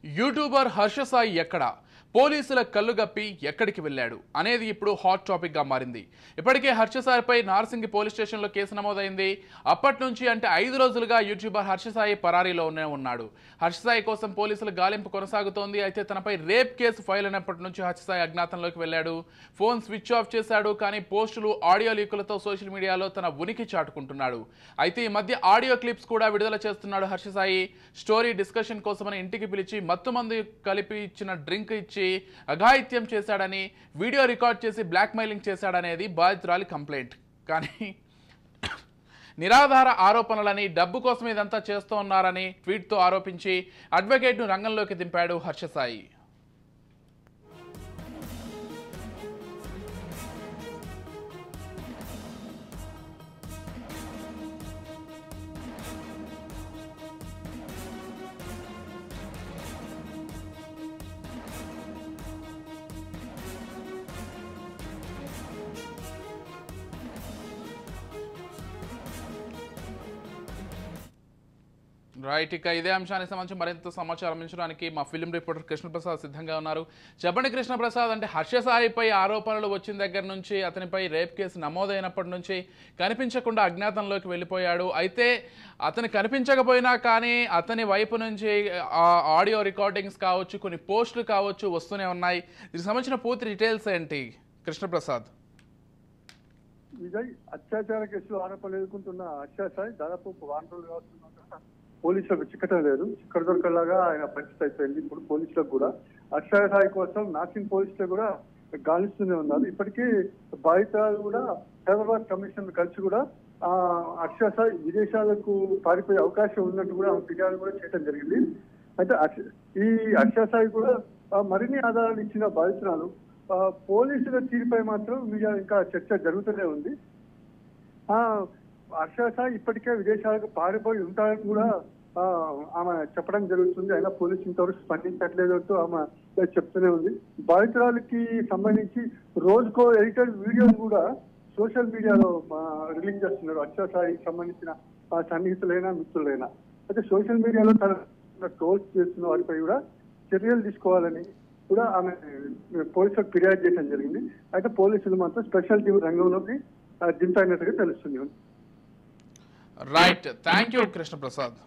YouTuber Harsha Sai ఎక్కడ పోలీసుల కళ్ళుగప్పి ఎక్కడికి వెళ్ళాడు అనేది ఇప్పుడు హాట్ టాపిక్ గా మారింది. ఇప్పటికే హర్ష సాయిపై నార్సింగి పోలీస్ స్టేషన్లో కేసు నమోదైంది. అప్పటి నుంచి అంటే 5 రోజులుగా యూట్యూబర్ హర్ష సాయి పరారీలోనే ఉన్నాడు. హర్ష సాయి కోసం పోలీసుల గాలింపు కొనసాగుతోంది. అయితే తనపై రేప్ కేసు ఫైల్ అయినప్పటి నుంచి హర్ష సాయి అజ్ఞాతంలోకి వెళ్ళాడు. ఫోన్ స్విచ్ ఆఫ్ చేశాడు. కానీ పోస్టులు, ఆడియో లీకులతో సోషల్ మీడియాలో తన ఉనికి చాటుకుంటున్నాడు. అయితే ఈ మధ్య ఆడియో క్లిప్స్ కూడా విడుదల చేస్తున్నాడు హర్ష సాయి. స్టోరీ డిస్కషన్ కోసమని ఇంటికి పిలిచి మత్తుమందు కలిపి ఇచ్చిన డ్రింక్ ఇచ్చి అఘాయిత్యం చేశాడని, వీడియో రికార్డ్ చేసి బ్లాక్మెయిలింగ్ చేశాడనేది బాధితురాలి కంప్లైంట్. కానీ నిరాధార ఆరోపణలని, డబ్బు కోసం ఇదంతా చేస్తూ ఉన్నారని ట్వీట్తో ఆరోపించి అడ్వకేట్ను రంగంలోకి దింపాడు హర్ష సాయి. రైట్, ఇక ఇదే అంశానికి సంబంధించి మరింత సమాచారం అందించడానికి మా ఫిల్మ్ రిపోర్టర్ కృష్ణప్రసాద్ సిద్ధంగా ఉన్నారు. చెప్పండి కృష్ణప్రసాద్, అంటే హర్ష సాయిపై ఆరోపణలు వచ్చిన దగ్గర నుంచి, అతనిపై రేప్ కేసు నమోదైనప్పటి నుంచి కనిపించకుండా అజ్ఞాతంలోకి వెళ్ళిపోయాడు. అయితే అతను కనిపించకపోయినా కానీ అతని వైపు నుంచి ఆడియో రికార్డింగ్స్ కావచ్చు, కొన్ని పోస్టులు కావచ్చు వస్తూనే ఉన్నాయి. దీనికి సంబంధించిన పూర్తి డీటెయిల్స్ ఏంటి కృష్ణప్రసాద్? విజయ్, అత్యాచార కేసులో ఆరోపణలు ఎదుర్కొంటున్న హర్ష సాయి దాదాపు వారం రోజులు వస్తున్నా పోలీసులకు చిక్కటం లేదు. చిక్కడ దొరకలాగా ఆయన పరిస్థితి అయిపోయింది. ఇప్పుడు పోలీసులకు కూడా హర్ష సాయి కోసం నార్సింగ్ పోలీసులు కూడా గాలిస్తూనే ఉన్నారు. ఇప్పటికీ బాధితులు కూడా హైదరాబాద్ కమిషనర్ కలిసి కూడా హర్ష సాయి విదేశాలకు పారిపోయే అవకాశం ఉన్నట్టు కూడా ఫిర్యాదు కూడా చేయడం జరిగింది. అయితే ఈ హర్ష సాయి కూడా మరిన్ని ఆధారాలు ఇచ్చిన బాధితురాలు పోలీసుల తీరుపై మాత్రం మీడియా ఇంకా చర్చ జరుగుతూనే ఉంది. హర్ష సాయి ఇప్పటికే విదేశాలకు పారిపోయి ఉంటారని కూడా ఆమె చెప్పడం జరుగుతుంది. అయినా పోలీసు ఇంతవరకు స్పందించట్లేదు ఆమె చెప్తూనే ఉంది. బాధితురాలకి సంబంధించి రోజుకో ఎడిటెడ్ వీడియోలు కూడా సోషల్ మీడియాలో రిలీజ్ చేస్తున్నారు. హర్ష సాయికి సంబంధించిన సన్నిహితులైనా మిత్రులైనా అయితే సోషల్ మీడియాలో తన ట్రోల్స్ చేస్తున్న వారిపై కూడా చర్యలు తీసుకోవాలని కూడా ఆమె పోలీసులకు ఫిర్యాదు చేయడం జరిగింది. అయితే పోలీసులు మాత్రం స్పెషల్ టీం రంగంలోకి దింపైనట్టుగా తెలుస్తుంది. Right, thank you Krishnaprasad.